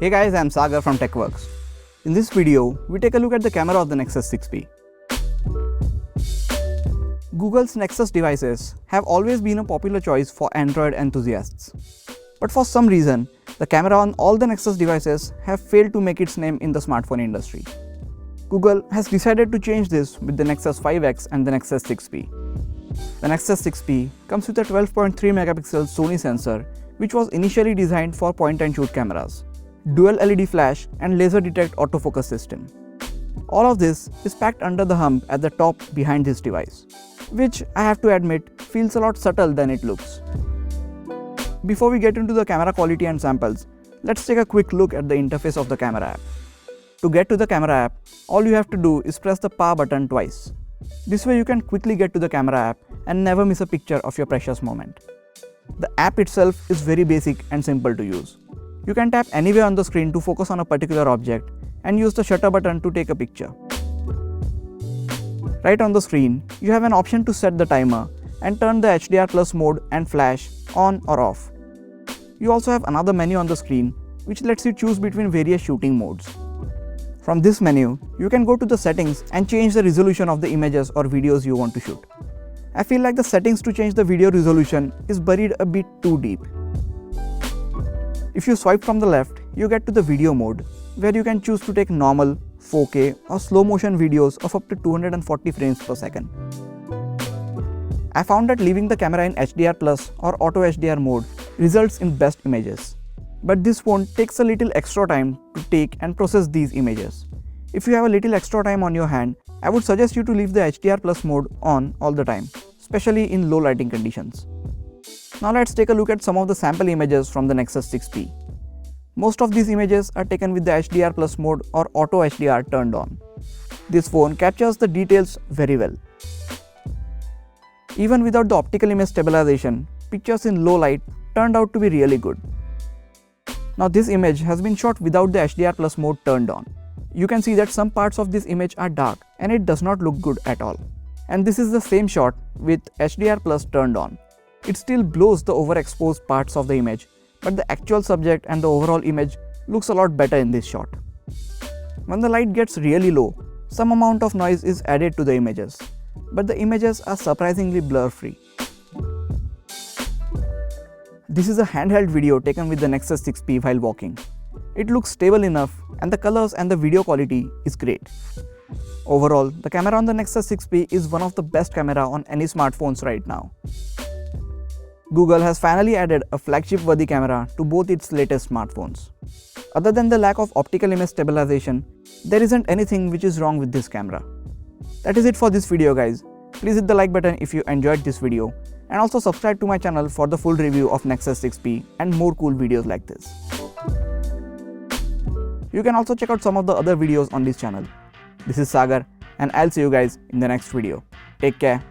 Hey guys, I'm Sagar from TechWorks. In this video, we take a look at the camera of the Nexus 6P. Google's Nexus devices have always been a popular choice for Android enthusiasts. But for some reason, the camera on all the Nexus devices have failed to make its name in the smartphone industry. Google has decided to change this with the Nexus 5X and the Nexus 6P. The Nexus 6P comes with a 12.3 megapixel Sony sensor, which was initially designed for point-and-shoot cameras, dual LED flash and laser detect autofocus system. All of this is packed under the hump at the top behind this device, which I have to admit feels a lot subtle than it looks. Before we get into the camera quality and samples, let's take a quick look at the interface of the camera app. To get to the camera app, all you have to do is press the power button twice. This way you can quickly get to the camera app and never miss a picture of your precious moment. The app itself is very basic and simple to use. You can tap anywhere on the screen to focus on a particular object and use the shutter button to take a picture. Right on the screen, you have an option to set the timer and turn the HDR Plus mode and flash on or off. You also have another menu on the screen which lets you choose between various shooting modes. From this menu, you can go to the settings and change the resolution of the images or videos you want to shoot. I feel like the settings to change the video resolution is buried a bit too deep. If you swipe from the left, you get to the video mode, where you can choose to take normal, 4K or slow motion videos of up to 240 frames per second. I found that leaving the camera in HDR Plus or Auto HDR mode results in best images. But this phone takes a little extra time to take and process these images. If you have a little extra time on your hand, I would suggest you to leave the HDR Plus mode on all the time, especially in low lighting conditions. Now let's take a look at some of the sample images from the Nexus 6P. Most of these images are taken with the HDR Plus mode or Auto HDR turned on. This phone captures the details very well. Even without the optical image stabilization, pictures in low light turned out to be really good. Now this image has been shot without the HDR Plus mode turned on. You can see that some parts of this image are dark and it does not look good at all. And this is the same shot with HDR Plus turned on. It still blows the overexposed parts of the image, but the actual subject and the overall image looks a lot better in this shot. When the light gets really low, some amount of noise is added to the images, but the images are surprisingly blur-free. This is a handheld video taken with the Nexus 6P while walking. It looks stable enough and the colors and the video quality is great. Overall, the camera on the Nexus 6P is one of the best camera on any smartphones right now. Google has finally added a flagship-worthy camera to both its latest smartphones. Other than the lack of optical image stabilization, there isn't anything which is wrong with this camera. That is it for this video guys. Please hit the like button if you enjoyed this video and also subscribe to my channel for the full review of Nexus 6P and more cool videos like this. You can also check out some of the other videos on this channel. This is Sagar and I'll see you guys in the next video. Take care.